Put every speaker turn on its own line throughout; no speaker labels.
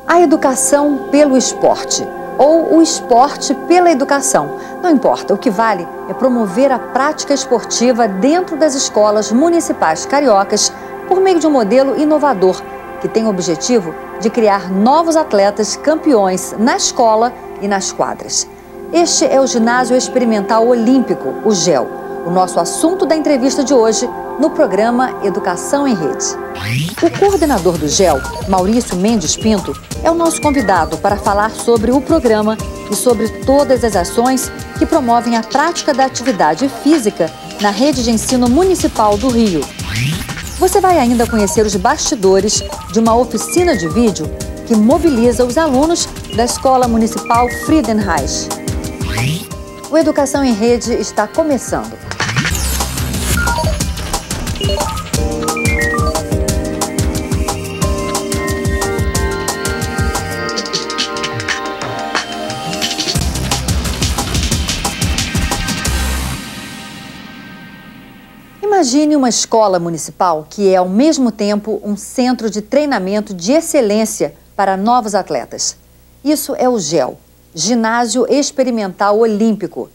A educação pelo esporte, ou o esporte pela educação. Não importa, o que vale é promover a prática esportiva dentro das escolas municipais cariocas por meio de um modelo inovador que tem o objetivo de criar novos atletas campeões na escola e nas quadras. Este é o Ginásio Experimental Olímpico, o GEL, o nosso assunto da entrevista de hoje no programa Educação em Rede. O coordenador do GEL, Maurício Mendes Pinto, é o nosso convidado para falar sobre o programa e sobre todas as ações que promovem a prática da atividade física na rede de ensino municipal do Rio. Você vai ainda conhecer os bastidores de uma oficina de vídeo que mobiliza os alunos da Escola Municipal Friedenreich. O Educação em Rede está começando. Imagine uma escola municipal que é, ao mesmo tempo, um centro de treinamento de excelência para novos atletas. Isso é o GEL, Ginásio Experimental Olímpico,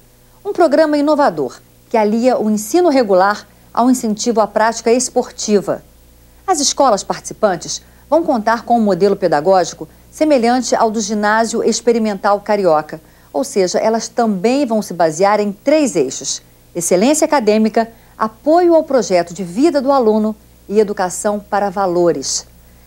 um programa inovador que alia o ensino regular ao incentivo à prática esportiva. As escolas participantes vão contar com um modelo pedagógico semelhante ao do Ginásio Experimental Carioca, ou seja, elas também vão se basear em 3 eixos: excelência acadêmica, apoio ao projeto de vida do aluno e educação para valores.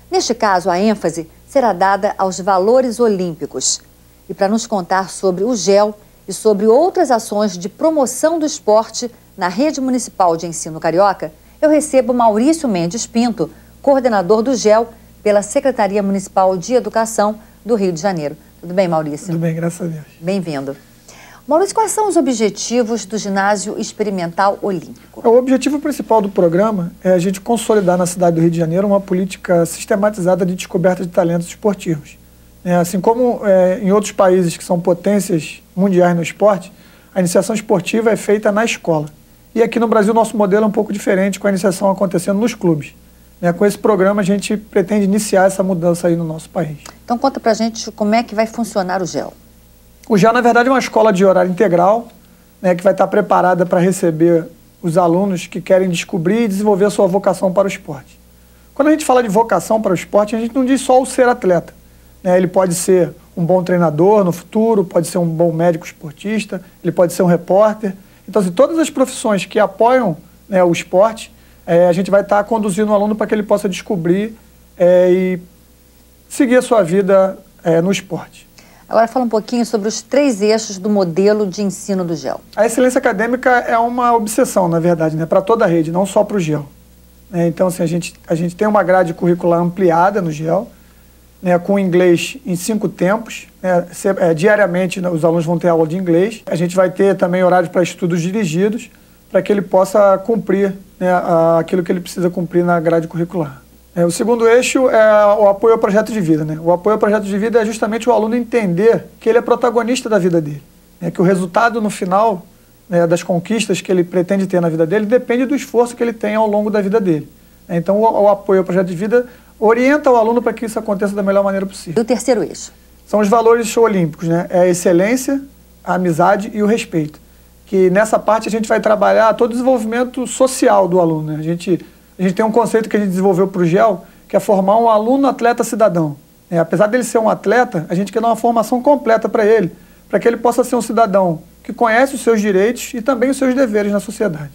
Neste caso, a ênfase será dada aos valores olímpicos. E para nos contar sobre o GEL e sobre outras ações de promoção do esporte na Rede Municipal de Ensino Carioca, eu recebo Maurício Mendes Pinto, coordenador do GEL pela Secretaria Municipal de Educação do Rio de Janeiro. Tudo bem, Maurício?
Tudo bem, graças a Deus.
Bem-vindo. Maurício, quais são os objetivos do Ginásio Experimental Olímpico?
O objetivo principal do programa é a gente consolidar na cidade do Rio de Janeiro uma política sistematizada de descoberta de talentos esportivos. Assim como em outros países que são potências mundiais no esporte, a iniciação esportiva é feita na escola. E aqui no Brasil, nosso modelo é um pouco diferente, com a iniciação acontecendo nos clubes. Com esse programa, a gente pretende iniciar essa mudança aí no nosso país.
Então, conta pra gente como é que vai funcionar o GEL.
O GEL, na verdade, é uma escola de horário integral, que vai estar preparada para receber os alunos que querem descobrir e desenvolver a sua vocação para o esporte. Quando a gente fala de vocação para o esporte, a gente não diz só o ser atleta. Ele pode ser um bom treinador no futuro, pode ser um bom médico esportista, ele pode ser um repórter. Então, assim, todas as profissões que apoiam o esporte, a gente vai estar conduzindo o aluno para que ele possa descobrir e seguir a sua vida no esporte.
Agora fala um pouquinho sobre os 3 eixos do modelo de ensino do GEL.
A excelência acadêmica é uma obsessão, na verdade, para toda a rede, não só para o GEL. Então, assim, a gente tem uma grade curricular ampliada no GEL, com inglês em 5 tempos. Diariamente, os alunos vão ter aula de inglês. A gente vai ter também horários para estudos dirigidos, para que ele possa cumprir aquilo que ele precisa cumprir na grade curricular. O segundo eixo é o apoio ao projeto de vida. O apoio ao projeto de vida é justamente o aluno entender que ele é protagonista da vida dele. Que o resultado no final das conquistas que ele pretende ter na vida dele depende do esforço que ele tem ao longo da vida dele. Então, o apoio ao projeto de vida orienta o aluno para que isso aconteça da melhor maneira possível.
E o terceiro eixo?
São os valores olímpicos, É a excelência, a amizade e o respeito. Que nessa parte a gente vai trabalhar todo o desenvolvimento social do aluno. A gente tem um conceito que a gente desenvolveu para o GEL, que é formar um aluno atleta cidadão. Apesar dele ser um atleta, a gente quer dar uma formação completa para ele, para que ele possa ser um cidadão que conhece os seus direitos e também os seus deveres na sociedade.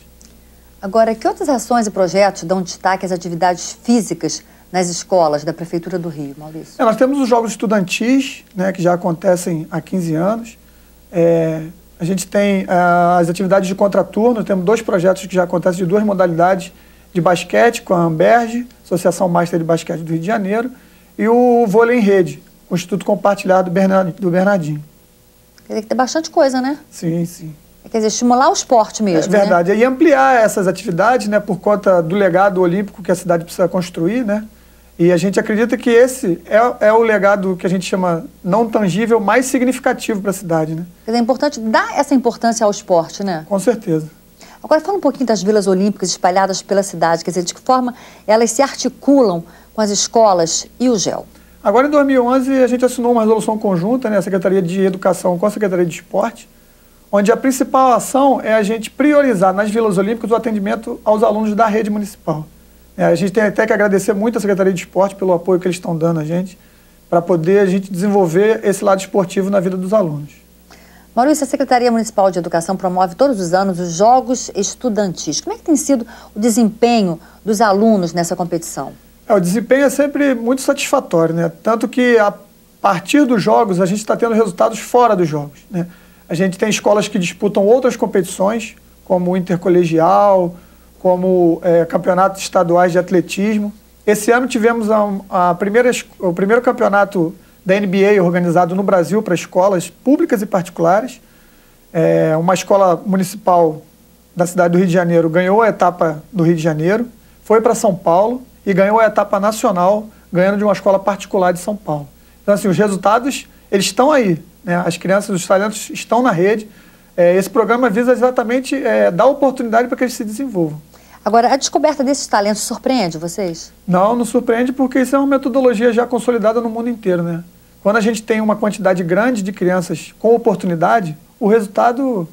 Agora, que outras ações e projetos dão destaque às atividades físicas nas escolas da Prefeitura do Rio, Maurício?
Nós temos os Jogos Estudantis, que já acontecem há 15 anos. A gente tem as atividades de contraturno, temos 2 projetos que já acontecem de 2 modalidades, de basquete com a Amberge, Associação Master de Basquete do Rio de Janeiro, e o vôlei em rede, o Instituto Compartilhado do Bernardinho.
Quer dizer que tem bastante coisa, né?
Sim, sim.
Quer dizer, estimular o esporte mesmo,
É verdade. E ampliar essas atividades, por conta do legado olímpico que a cidade precisa construir, E a gente acredita que esse é o legado que a gente chama não tangível, mais significativo para a cidade,
Quer dizer, é importante dar essa importância ao esporte,
Com certeza.
Agora, fala um pouquinho das vilas olímpicas espalhadas pela cidade, quer dizer, de que forma elas se articulam com as escolas e o GEL.
Agora, em 2011, a gente assinou uma resolução conjunta, né, a Secretaria de Educação com a Secretaria de Esporte, onde a principal ação é a gente priorizar nas Vilas Olímpicas o atendimento aos alunos da rede municipal. A gente tem até que agradecer muito a Secretaria de Esporte pelo apoio que eles estão dando a gente, para poder a gente desenvolver esse lado esportivo na vida dos alunos.
Maurício, a Secretaria Municipal de Educação promove todos os anos os Jogos Estudantis. Como é que tem sido o desempenho dos alunos nessa competição?
O desempenho é sempre muito satisfatório, né? Tanto que a partir dos jogos a gente está tendo resultados fora dos jogos, né? A gente tem escolas que disputam outras competições, como o intercolegial, como campeonatos estaduais de atletismo. Esse ano tivemos o primeiro campeonato da NBA organizado no Brasil para escolas públicas e particulares. Uma escola municipal da cidade do Rio de Janeiro ganhou a etapa do Rio de Janeiro, foi para São Paulo e ganhou a etapa nacional, ganhando de uma escola particular de São Paulo. Então, assim, os resultados, eles estão aí, né? As crianças, os talentos estão na rede. Esse programa visa exatamente dar oportunidade para que eles se desenvolvam.
Agora, a descoberta desses talentos surpreende vocês?
Não surpreende, porque isso é uma metodologia já consolidada no mundo inteiro, né? Quando a gente tem uma quantidade grande de crianças com oportunidade, o resultado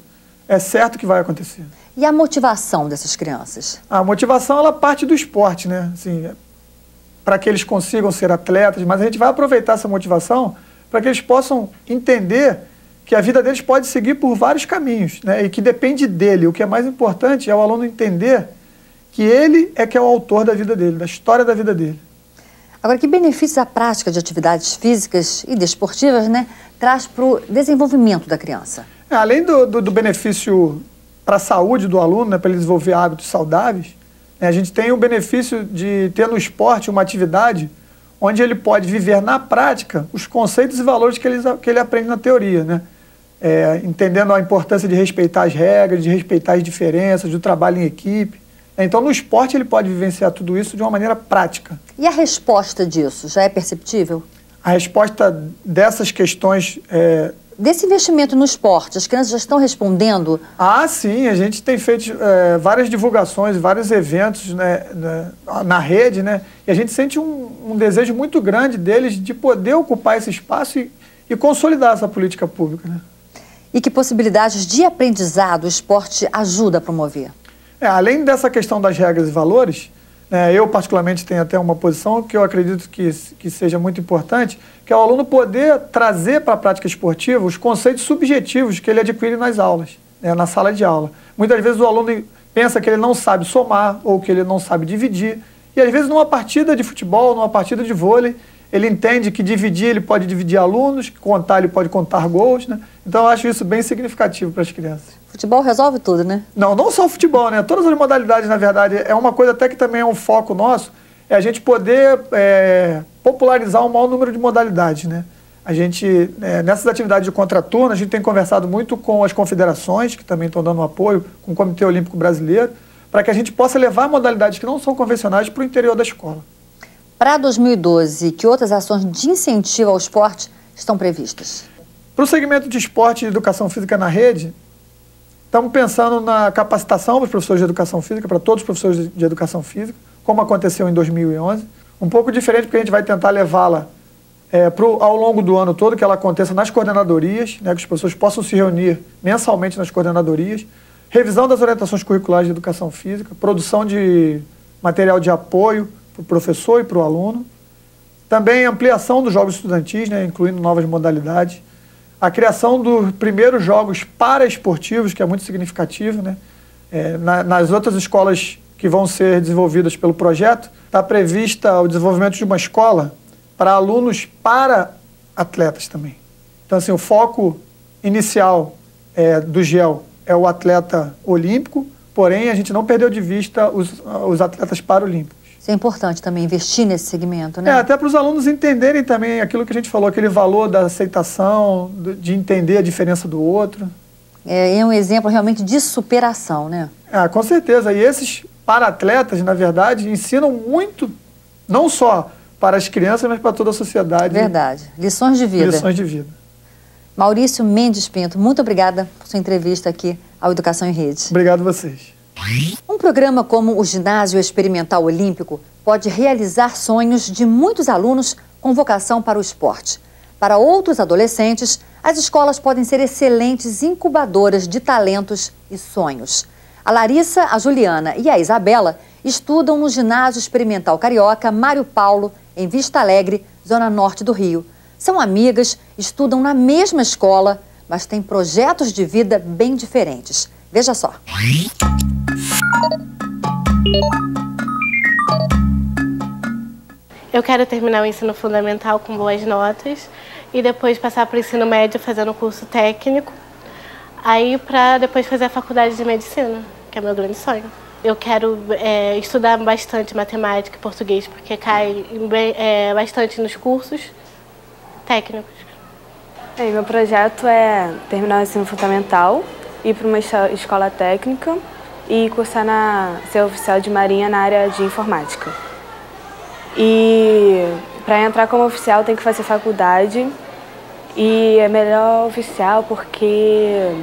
é certo que vai acontecer.
E a motivação dessas crianças?
A motivação, ela parte do esporte, né? Assim, para que eles consigam ser atletas, mas a gente vai aproveitar essa motivação para que eles possam entender que a vida deles pode seguir por vários caminhos, né? E que depende dele. O que é mais importante é o aluno entender que ele é que é o autor da vida dele, da história da vida dele.
Agora, que benefícios a prática de atividades físicas e desportivas, né, traz para o desenvolvimento da criança?
Além do benefício para a saúde do aluno, né, para ele desenvolver hábitos saudáveis, né, a gente tem o benefício de ter no esporte uma atividade onde ele pode viver na prática os conceitos e valores que ele aprende na teoria, né? Entendendo a importância de respeitar as regras, de respeitar as diferenças, do trabalho em equipe. Então, no esporte, ele pode vivenciar tudo isso de uma maneira prática.
E a resposta disso já é perceptível?
A resposta dessas questões...
Desse investimento no esporte, as crianças já estão respondendo?
Ah, sim. A gente tem feito várias divulgações, vários eventos, né, na rede, né? E a gente sente um desejo muito grande deles de poder ocupar esse espaço e consolidar essa política pública, né?
E que possibilidades de aprendizado o esporte ajuda a promover?
Além dessa questão das regras e valores, eu particularmente tenho até uma posição que eu acredito que seja muito importante, que é o aluno poder trazer para a prática esportiva os conceitos subjetivos que ele adquire nas aulas, né, na sala de aula. Muitas vezes o aluno pensa que ele não sabe somar ou que ele não sabe dividir, e às vezes numa partida de futebol, numa partida de vôlei, ele entende que dividir, ele pode dividir alunos, que contar, ele pode contar gols, né? Então eu acho isso bem significativo para as crianças.
Futebol resolve tudo, né?
Não só o futebol, né? Todas as modalidades, na verdade, é uma coisa até que também é um foco nosso, é a gente poder popularizar o maior número de modalidades, né? A gente, nessas atividades de contraturno, a gente tem conversado muito com as confederações, que também estão dando apoio, com o Comitê Olímpico Brasileiro, para que a gente possa levar modalidades que não são convencionais para o interior da escola.
Para 2012, que outras ações de incentivo ao esporte estão previstas?
Para o segmento de esporte e educação física na rede, estamos pensando na capacitação dos professores de educação física, para todos os professores de educação física, como aconteceu em 2011. Um pouco diferente, porque a gente vai tentar levá-la ao longo do ano todo, que ela aconteça nas coordenadorias, né, que os professores possam se reunir mensalmente nas coordenadorias, revisão das orientações curriculares de educação física, produção de material de apoio para o professor e para o aluno, também ampliação dos jogos estudantis, né, incluindo novas modalidades, a criação dos primeiros jogos paraesportivos, que é muito significativo, né? Nas outras escolas que vão ser desenvolvidas pelo projeto, está prevista o desenvolvimento de uma escola para alunos para atletas também. Então, assim, o foco inicial do GEL é o atleta olímpico, porém a gente não perdeu de vista os atletas paralímpicos.
Isso é importante também, investir nesse segmento, né?
Até para os alunos entenderem também aquilo que a gente falou, aquele valor da aceitação, de entender a diferença do outro.
É um exemplo realmente de superação, né?
Com certeza. E esses para-atletas, na verdade, ensinam muito, não só para as crianças, mas para toda a sociedade.
Verdade. Lições de vida.
Lições de vida.
Maurício Mendes Pinto, muito obrigada por sua entrevista aqui ao Educação em Rede.
Obrigado a vocês.
Um programa como o Ginásio Experimental Olímpico pode realizar sonhos de muitos alunos com com vocação para o esporte. Para outros adolescentes, as escolas podem ser excelentes incubadoras de talentos e sonhos. A Larissa, a Juliana e a Isabela estudam no Ginásio Experimental Carioca Mário Paulo, em Vista Alegre, zona norte do Rio. São amigas, estudam na mesma escola, mas têm projetos de vida bem diferentes. Veja só.
Eu quero terminar o ensino fundamental com boas notas e depois passar para o ensino médio fazendo curso técnico, aí para depois fazer a faculdade de medicina, que é meu grande sonho. Eu quero estudar bastante matemática e português, porque cai bastante nos cursos técnicos.
Meu projeto é terminar o ensino fundamental, ir para uma escola técnica e cursar ser oficial de marinha na área de informática. E para entrar como oficial tem que fazer faculdade e é melhor oficial porque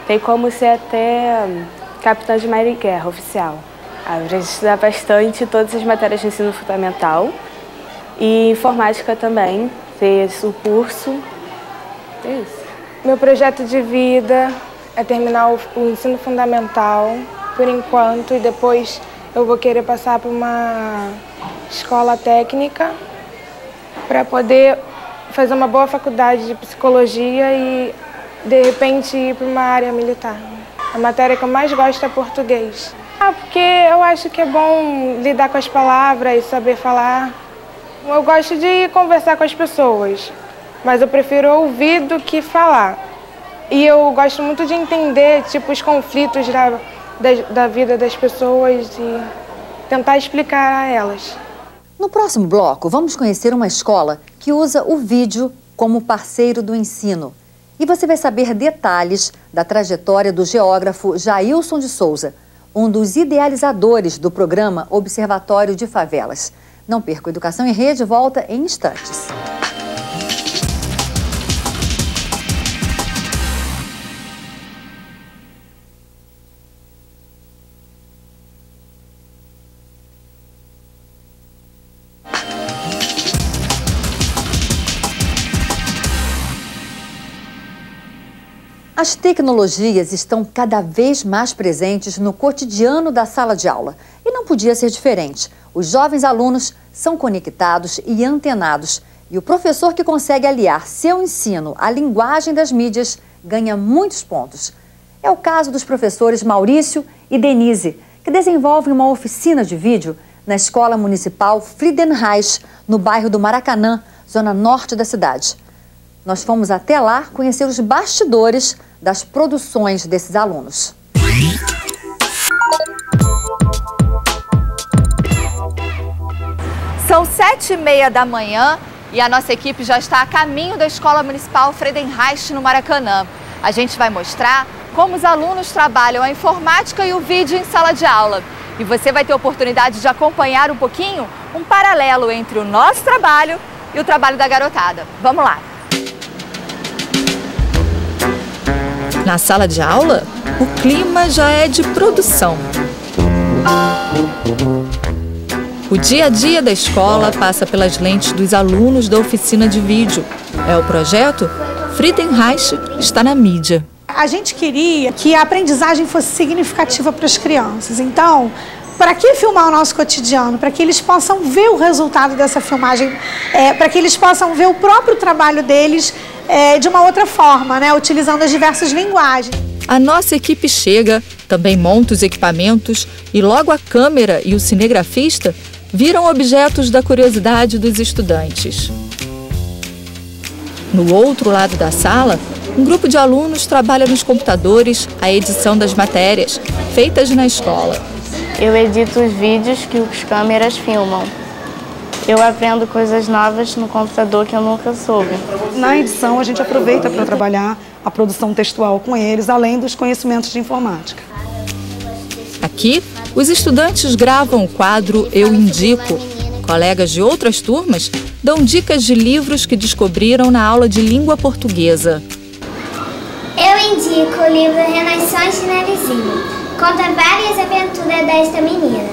tem como ser até capitão de marinha e guerra oficial. A gente estuda bastante todas as matérias de ensino fundamental e informática também, fez o curso. É isso.
Meu projeto de vida é terminar o ensino fundamental por enquanto e depois eu vou querer passar para uma escola técnica para poder fazer uma boa faculdade de psicologia e, de repente, ir para uma área militar. A matéria que eu mais gosto é português. Porque eu acho que é bom lidar com as palavras, saber falar. Eu gosto de conversar com as pessoas, mas eu prefiro ouvir do que falar. E eu gosto muito de entender, tipo, os conflitos da vida das pessoas e tentar explicar a elas.
No próximo bloco, vamos conhecer uma escola que usa o vídeo como parceiro do ensino. E você vai saber detalhes da trajetória do geógrafo Jailson de Souza, um dos idealizadores do programa Observatório de Favelas. Não perca, Educação em Rede volta em instantes. As tecnologias estão cada vez mais presentes no cotidiano da sala de aula. E não podia ser diferente. Os jovens alunos são conectados e antenados. E o professor que consegue aliar seu ensino à linguagem das mídias ganha muitos pontos. É o caso dos professores Maurício e Denise, que desenvolvem uma oficina de vídeo na Escola Municipal Friedenreich, no bairro do Maracanã, zona norte da cidade. Nós fomos até lá conhecer os bastidores das produções desses alunos.
São 7h30 da manhã e a nossa equipe já está a caminho da Escola Municipal Friedenreich, no Maracanã. A gente vai mostrar como os alunos trabalham a informática e o vídeo em sala de aula. E você vai ter a oportunidade de acompanhar um pouquinho um paralelo entre o nosso trabalho e o trabalho da garotada. Vamos lá! Na sala de aula, o clima já é de produção. O dia a dia da escola passa pelas lentes dos alunos da oficina de vídeo. É o projeto Friedenreich está na mídia.
A gente queria que a aprendizagem fosse significativa para as crianças. Então, para que filmar o nosso cotidiano? Para que eles possam ver o resultado dessa filmagem, para que eles possam ver o próprio trabalho deles de uma outra forma, né? Utilizando as diversas linguagens.
A nossa equipe chega, também monta os equipamentos e logo a câmera e o cinegrafista viram objetos da curiosidade dos estudantes. No outro lado da sala, um grupo de alunos trabalha nos computadores a edição das matérias feitas na escola.
Eu edito os vídeos que os câmeras filmam. Eu aprendo coisas novas no computador que eu nunca soube.
Na edição, a gente aproveita para trabalhar a produção textual com eles, além dos conhecimentos de informática.
Aqui, os estudantes gravam o quadro Eu Indico. Colegas de outras turmas dão dicas de livros que descobriram na aula de língua portuguesa.
Eu indico o livro Renaissance de Narizinho. Conta várias aventuras desta menina.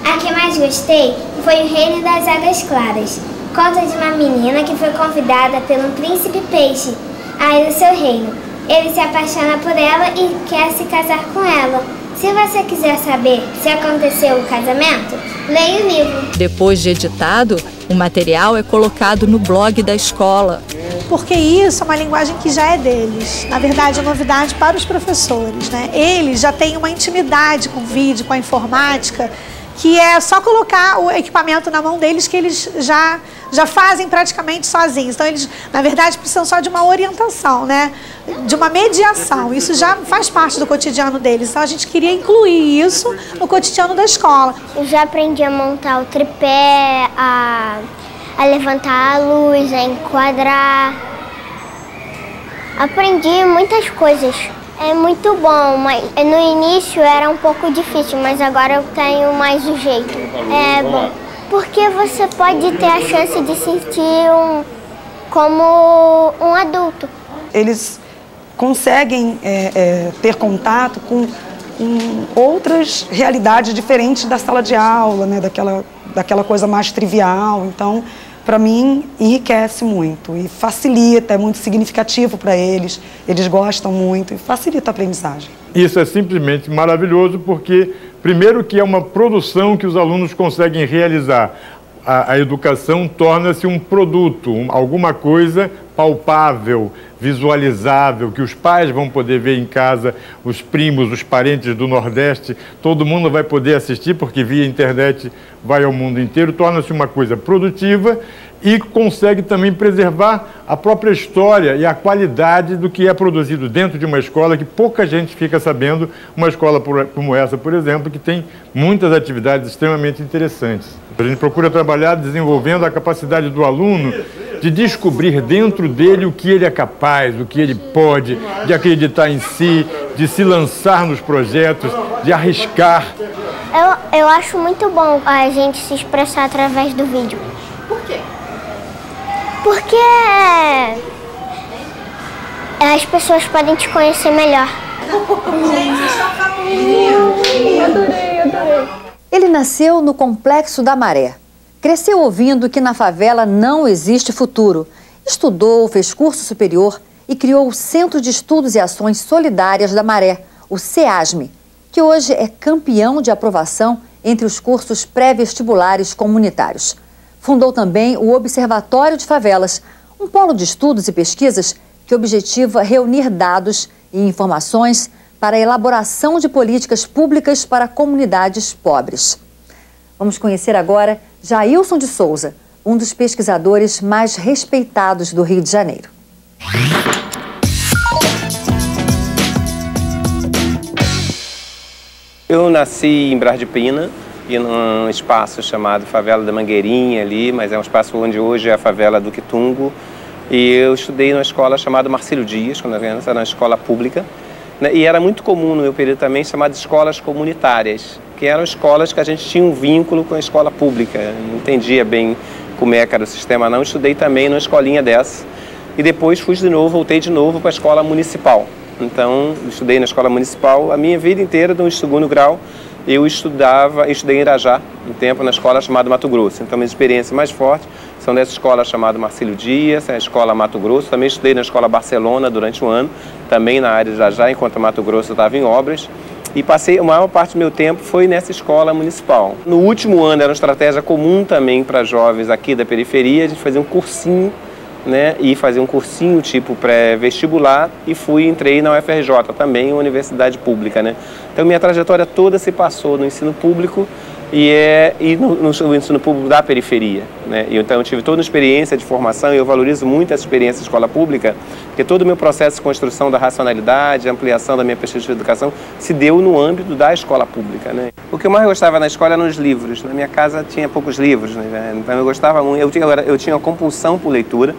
A que mais gostei foi O Reino das Águas Claras. Conta de uma menina que foi convidada pelo príncipe peixe a ir ao seu reino. Ele se apaixona por ela e quer se casar com ela. Se você quiser saber se aconteceu o casamento, leia o livro.
Depois de editado, o material é colocado no blog da escola.
Porque isso é uma linguagem que já é deles. Na verdade, é novidade para os professores, né? Eles já têm uma intimidade com o vídeo, com a informática, que é só colocar o equipamento na mão deles que eles já fazem praticamente sozinhos. Então, eles, na verdade, precisam só de uma orientação, né? De uma mediação. Isso já faz parte do cotidiano deles. Então, a gente queria incluir isso no cotidiano da escola.
Eu já aprendi a montar o tripé, a levantar a luz, a enquadrar. Aprendi muitas coisas. É muito bom, mas no início era um pouco difícil, mas agora eu tenho mais o jeito. É bom, porque você pode ter a chance de sentir como um adulto.
Eles conseguem ter contato com outras realidades diferentes da sala de aula, né? daquela coisa mais trivial. Então, para mim, enriquece muito e facilita, é muito significativo para eles. Eles gostam muito e facilita a aprendizagem.
Isso é simplesmente maravilhoso porque, primeiro, que é uma produção que os alunos conseguem realizar. A educação torna-se um produto, alguma coisa palpável, visualizável, que os pais vão poder ver em casa, os primos, os parentes do Nordeste, todo mundo vai poder assistir, porque via internet vai ao mundo inteiro, torna-se uma coisa produtiva e consegue também preservar a própria história e a qualidade do que é produzido dentro de uma escola que pouca gente fica sabendo, uma escola como essa, por exemplo, que tem muitas atividades extremamente interessantes. A gente procura trabalhar desenvolvendo a capacidade do aluno de descobrir dentro dele o que ele é capaz, o que ele pode, de acreditar em si, de se lançar nos projetos, de arriscar.
Eu acho muito bom a gente se expressar através do vídeo.
Por quê?
Porque as pessoas podem te conhecer melhor.
Adorei. Ele nasceu no Complexo da Maré. Cresceu ouvindo que na favela não existe futuro. Estudou, fez curso superior e criou o Centro de Estudos e Ações Solidárias da Maré, o CEASME, que hoje é campeão de aprovação entre os cursos pré-vestibulares comunitários. Fundou também o Observatório de Favelas, um polo de estudos e pesquisas que objetiva reunir dados e informações para a elaboração de políticas públicas para comunidades pobres. Vamos conhecer agora Jailson de Souza, um dos pesquisadores mais respeitados do Rio de Janeiro.
Eu nasci em Brás de Pina, e num espaço chamado Favela da Mangueirinha ali, mas é um espaço onde hoje é a favela do Quitungo. E eu estudei numa escola chamada Marcílio Dias, quando eu era criança, era uma escola pública. Né? E era muito comum no meu período também chamadas escolas comunitárias, que eram escolas que a gente tinha um vínculo com a escola pública. Não entendia bem como é que era o sistema, não. Estudei também numa escolinha dessa. E depois voltei de novo para a escola municipal. Então, estudei na escola municipal a minha vida inteira, no segundo grau. Eu estudei em Irajá, um tempo na escola chamada Mato Grosso. Então, minhas experiências mais fortes são dessa escola chamada Marcílio Dias, a escola Mato Grosso. Também estudei na escola Barcelona durante um ano, também na área de Irajá, enquanto Mato Grosso estava em obras. E passei, a maior parte do meu tempo foi nessa escola municipal. No último ano, era uma estratégia comum também para jovens aqui da periferia, a gente fazia um cursinho, né, e fazer um cursinho tipo pré-vestibular e entrei na UFRJ, também uma universidade pública, né. Então minha trajetória toda se passou no ensino público e no ensino público da periferia, né. Então eu tive toda uma experiência de formação e eu valorizo muito essa experiência de escola pública, porque todo o meu processo de construção da racionalidade, ampliação da minha pesquisa de educação se deu no âmbito da escola pública, né. O que eu mais gostava na escola eram os livros. Na minha casa tinha poucos livros, né, então eu gostava muito, eu tinha uma compulsão por leitura.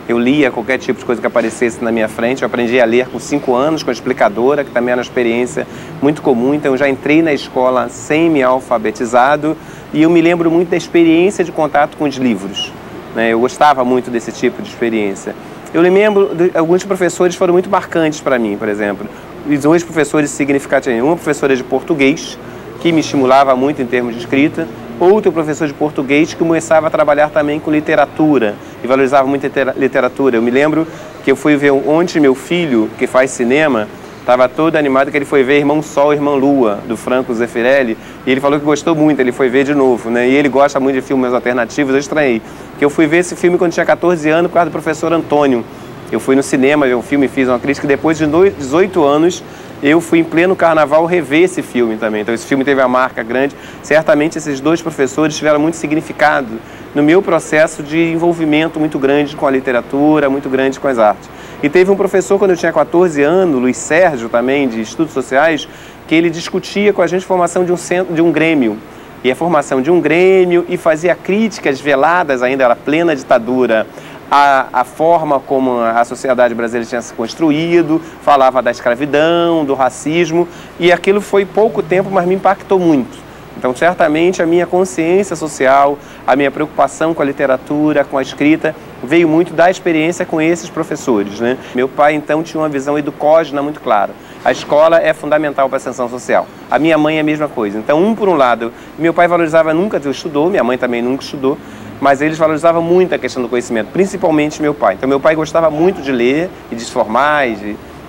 Eu lia qualquer tipo de coisa que aparecesse na minha frente. Eu aprendi a ler com 5 anos, com a explicadora, que também era uma experiência muito comum. Então eu já entrei na escola semi-alfabetizado e eu me lembro muito da experiência de contato com os livros, né? Eu gostava muito desse tipo de experiência. Eu lembro de alguns professores foram muito marcantes para mim, por exemplo. E 2 professores significativos. Uma professora de português, que me estimulava muito em termos de escrita, outro professor de português que começava a trabalhar também com literatura e valorizava muito a literatura. Eu me lembro que eu fui ver ontem meu filho, que faz cinema, estava todo animado que ele foi ver Irmão Sol, Irmã Lua, do Franco Zeffirelli, e ele falou que gostou muito, ele foi ver de novo, né? E ele gosta muito de filmes alternativos, eu estranhei. Porque eu fui ver esse filme quando tinha 14 anos por causa do professor Antônio. Eu fui no cinema ver um filme, fiz uma crítica, e depois de 18 anos eu fui em pleno carnaval rever esse filme também. Então esse filme teve uma marca grande. Certamente esses dois professores tiveram muito significado no meu processo de envolvimento muito grande com a literatura, muito grande com as artes. E teve um professor, quando eu tinha 14 anos, Luiz Sérgio também, de Estudos Sociais, que ele discutia com a gente a formação de um grêmio. E a formação de um grêmio, e fazia críticas veladas, ainda era plena ditadura, a forma como a sociedade brasileira tinha se construído, falava da escravidão, do racismo, e aquilo foi pouco tempo, mas me impactou muito. Então, certamente, a minha consciência social, a minha preocupação com a literatura, com a escrita, veio muito da experiência com esses professores, né? Meu pai, então, tinha uma visão educógena muito clara. A escola é fundamental para a ascensão social. A minha mãe é a mesma coisa. Então, por um lado, meu pai valorizava, nunca estudou, minha mãe também nunca estudou, mas eles valorizavam muito a questão do conhecimento, principalmente meu pai. Então, meu pai gostava muito de ler e de se formar,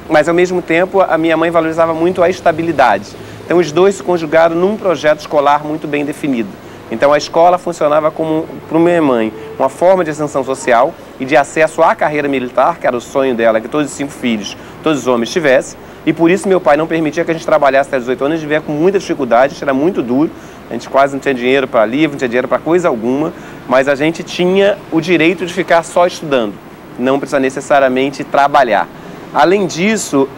mas, ao mesmo tempo, a minha mãe valorizava muito a estabilidade. Então, os dois se conjugaram num projeto escolar muito bem definido. Então, a escola funcionava como, para minha mãe, uma forma de ascensão social e de acesso à carreira militar, que era o sonho dela, que todos os 5 filhos, todos os homens tivessem. E por isso meu pai não permitia que a gente trabalhasse até 18 anos, a gente vivia com muita dificuldade, era muito duro. A gente quase não tinha dinheiro para livro, não tinha dinheiro para coisa alguma, mas a gente tinha o direito de ficar só estudando, não precisa necessariamente trabalhar. Além disso,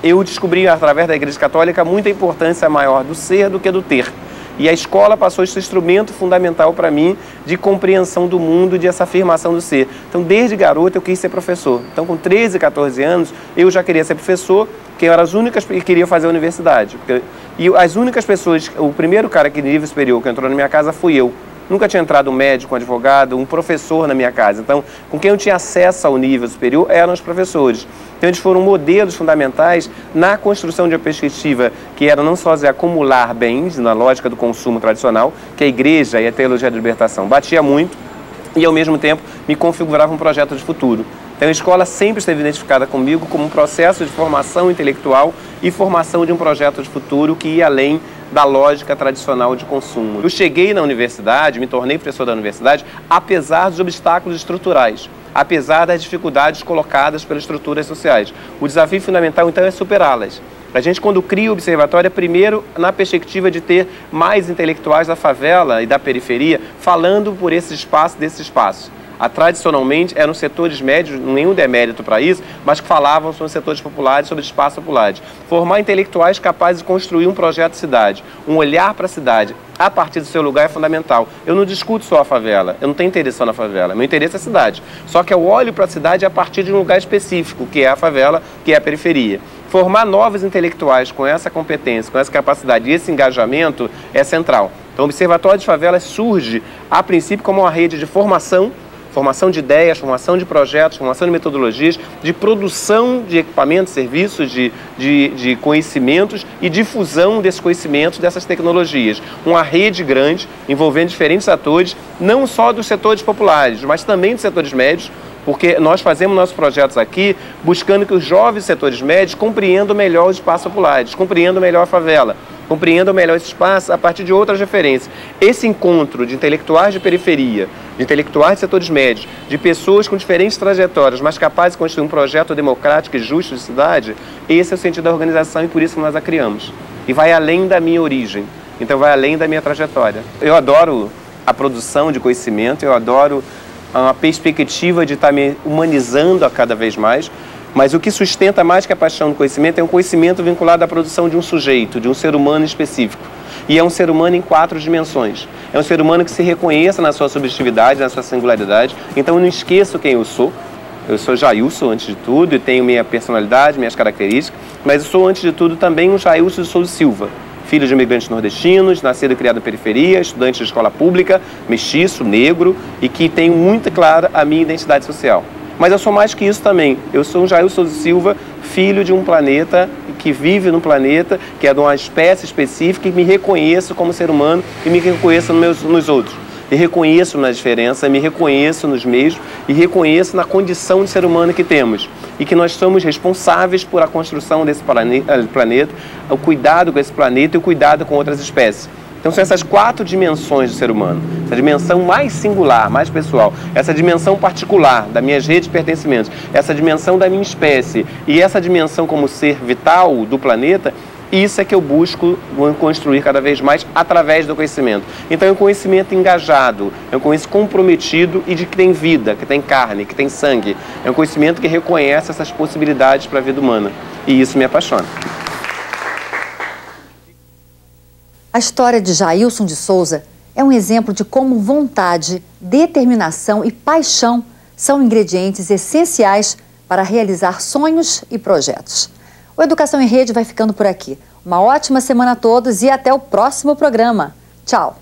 eu descobri através da Igreja Católica muita importância maior do ser do que do ter. E a escola passou esse instrumento fundamental para mim de compreensão do mundo, de essa afirmação do ser. Então, desde garoto, eu quis ser professor. Então, com 13, 14 anos, eu já queria ser professor, porque eu era as únicas que queria fazer a universidade. E as únicas pessoas, o primeiro cara que de nível superior que entrou na minha casa fui eu. Nunca tinha entrado um médico, um advogado, um professor na minha casa. Então, com quem eu tinha acesso ao nível superior eram os professores. Então, eles foram modelos fundamentais na construção de uma perspectiva que era não só de acumular bens, na lógica do consumo tradicional, que a igreja e a teologia da libertação batia muito, e, ao mesmo tempo, me configurava um projeto de futuro. Então, a escola sempre esteve identificada comigo como um processo de formação intelectual e formação de um projeto de futuro que ia além da lógica tradicional de consumo. Eu cheguei na universidade, me tornei professor da universidade, apesar dos obstáculos estruturais, apesar das dificuldades colocadas pelas estruturas sociais. O desafio fundamental, então, é superá-las. A gente, quando cria o observatório, é primeiro na perspectiva de ter mais intelectuais da favela e da periferia falando por esse espaço, desses espaços. Tradicionalmente eram setores médios, nenhum demérito para isso, mas que falavam sobre os setores populares, sobre espaços populares. Formar intelectuais capazes de construir um projeto de cidade, um olhar para a cidade, a partir do seu lugar é fundamental. Eu não discuto só a favela, eu não tenho interesse só na favela, meu interesse é a cidade. Só que eu olho para a cidade a partir de um lugar específico, que é a favela, que é a periferia. Formar novos intelectuais com essa competência, com essa capacidade e esse engajamento é central. Então, o Observatório de Favelas surge, a princípio, como uma rede de formação de ideias, formação de projetos, formação de metodologias, de produção de equipamentos, serviços, de conhecimentos e difusão desses conhecimentos, dessas tecnologias. Uma rede grande, envolvendo diferentes atores, não só dos setores populares, mas também dos setores médios, porque nós fazemos nossos projetos aqui buscando que os jovens setores médios compreendam melhor os espaços populares, compreendam melhor a favela, compreendam melhor esse espaço a partir de outras referências. Esse encontro de intelectuais de periferia, de intelectuais de setores médios, de pessoas com diferentes trajetórias, mas capazes de construir um projeto democrático e justo de cidade, esse é o sentido da organização e por isso que nós a criamos. E vai além da minha origem, então vai além da minha trajetória. Eu adoro a produção de conhecimento, eu adoro a perspectiva de estar me humanizando a cada vez mais, mas o que sustenta mais que a paixão do conhecimento é um conhecimento vinculado à produção de um sujeito, de um ser humano específico. E é um ser humano em 4 dimensões. É um ser humano que se reconheça na sua subjetividade, na sua singularidade. Então eu não esqueço quem eu sou. Eu sou Jailson, antes de tudo, e tenho minha personalidade, minhas características, mas eu sou, antes de tudo, também um Jailson de Souza Silva, filho de imigrantes nordestinos, nascido e criado na periferia, estudante de escola pública, mestiço, negro, e que tenho muito clara a minha identidade social. Mas eu sou mais que isso também. Eu sou um Jailson Souza Silva, filho de um planeta que vive no planeta, que é de uma espécie específica, e me reconheço como ser humano e me reconheço nos outros. E reconheço na diferença, me reconheço nos meios e reconheço na condição de ser humano que temos. E que nós somos responsáveis por a construção desse planeta, o cuidado com esse planeta e o cuidado com outras espécies. Então são essas 4 dimensões do ser humano. Essa dimensão mais singular, mais pessoal, essa dimensão particular das minhas redes de pertencimentos, essa dimensão da minha espécie e essa dimensão como ser vital do planeta. Isso é que eu busco construir cada vez mais através do conhecimento. Então é um conhecimento engajado, é um conhecimento comprometido e de que tem vida, que tem carne, que tem sangue. É um conhecimento que reconhece essas possibilidades para a vida humana. E isso me apaixona.
A história de Jailson de Souza é um exemplo de como vontade, determinação e paixão são ingredientes essenciais para realizar sonhos e projetos. O Educação em Rede vai ficando por aqui. Uma ótima semana a todos e até o próximo programa. Tchau!